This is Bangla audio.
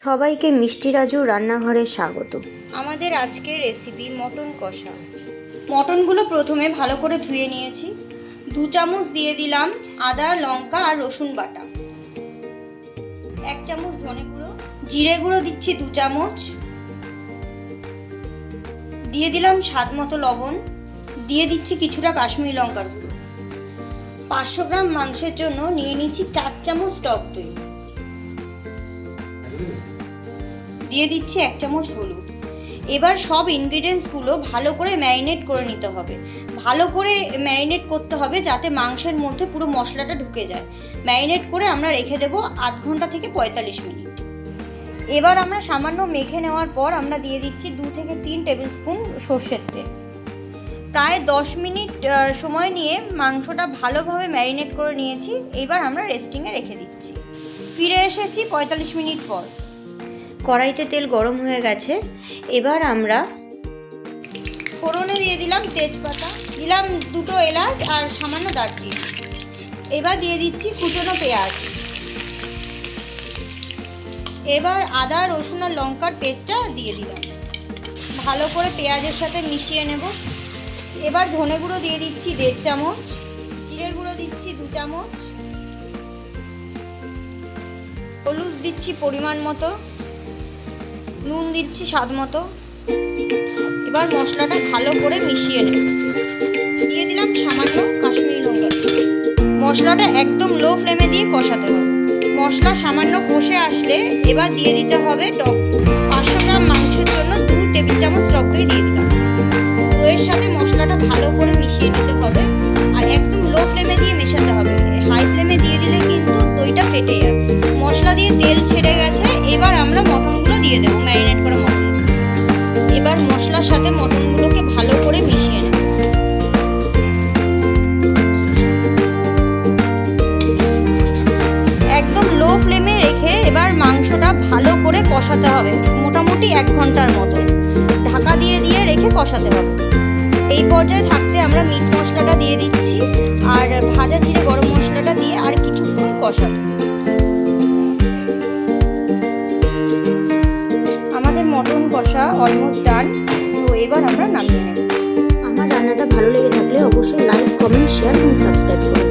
সবাইকে মিষ্টি রাজু রান্নাঘরে স্বাগত। আমাদের আজকের রেসিপি মটন কষা। মটনগুলো প্রথমে ভালো করে ধুয়ে নিয়েছি। 2 চামচ দিয়ে দিলাম আদা, লঙ্কা আর রসুন বাটা। 1 চামচ ধনে গুঁড়ো, জিরে গুঁড়ো দিচ্ছি 2 চামচ। দিয়ে দিলাম স্বাদ মতো লবণ। দিয়ে দিচ্ছি কিছুটা কাশ্মীরি লঙ্কার গুঁড়ো। 500 গ্রাম মাংসের জন্য নিয়ে নিচ্ছি 4 চামচ টক দই। দিয়ে দিচ্ছি 1 চামচ হলুদ। এবার সব ইনগ্রিডিয়েন্টসগুলো ভালো করে ম্যারিনেট করে নিতে হবে। ভালো করে ম্যারিনেট করতে হবে যাতে মাংসের মধ্যে পুরো মশলাটা ঢুকে যায়। ম্যারিনেট করে আমরা রেখে দেবো আধ ঘন্টা থেকে 45 মিনিট। এবার আমরা সামান্য মেখে নেওয়ার পর আমরা দিয়ে দিচ্ছি 2 থেকে 3 টেবিল স্পুন সর্ষের তেল। প্রায় 10 মিনিট সময় নিয়ে মাংসটা ভালোভাবে ম্যারিনেট করে নিয়েছি। এবার আমরা রেস্টিংয়ে রেখে দিচ্ছি। ফিরে এসেছি 45 মিনিট পর। কড়াইতে তেল গরম হয়ে গেছে। এবার আমরা ফোড়নে দিয়ে দিলাম তেজপাতা, দিলাম 2 এলাচ আর সামান্য দারচিনি। এবার দিয়ে দিচ্ছি কুচনো পেঁয়াজ। এবার আদা, রসুন আর লঙ্কার পেস্টটা দিয়ে দিলাম। ভালো করে পেঁয়াজের সাথে মিশিয়ে নেব। এবার ধনে গুঁড়ো দিয়ে দিচ্ছি 1.5 চামচ, জিরের গুঁড়ো দিচ্ছি 2 চামচ, হলুদ দিচ্ছি পরিমাণ মতো, নুন দিচ্ছি স্বাদ মতো। এবার মশলাটা ভালো করে মিশিয়ে নেব। দিয়ে দিলাম সামান্য কাশ্মীরি লঙ্কা। মশলাটা একদম লো ফ্লেমে দিয়ে কষাতে হবে। মশলা সামান্য কষে আসলে এবার দিয়ে দিতে হবে টক। 500 গ্রাম মাংসের জন্য 2 টেবিল চামচ টক দই দিয়ে দিলাম। দইয়ের সাথে মশলাটা ভালো করে মিশিয়ে নিতে হবে আর একদম লো ফ্লেমে দিয়ে মেশাতে হবে। হাই ফ্লেমে দিয়ে দিলে কিন্তু দইটা ফেটে যাবে। মশলা দিয়ে তেল ছেড়ে গেছে। এবার আমরা মটনগুলো দিয়ে দেবো, ম্যারিনেট করা মটন। এবার মশলার সাথে মটনগুলোকে ভালো করে মিশিয়ে নেব। একদম লো ফ্লেমে রেখে এবার মাংসটা ভালো করে কষাতে হবে, মোটামুটি 1 ঘন্টার মতো। ঢাকা দিয়ে দিয়ে রেখে কষাতে হবে। এই পর্যায়ে থাকতে আমরা মিট মশলাটা দিয়ে দিচ্ছি আর ভাজা জিরে গরম মশলাটা দিয়ে আর কিছুক্ষণ কষাবো। আমাদের মটন কষা অলমোস্ট ডান। তো এবার আমরা নামিয়ে নেব। আমার রান্নাটা ভালো লেগে থাকলে অবশ্যই লাইক, কমেন্ট, শেয়ার এবং সাবস্ক্রাইব করুন।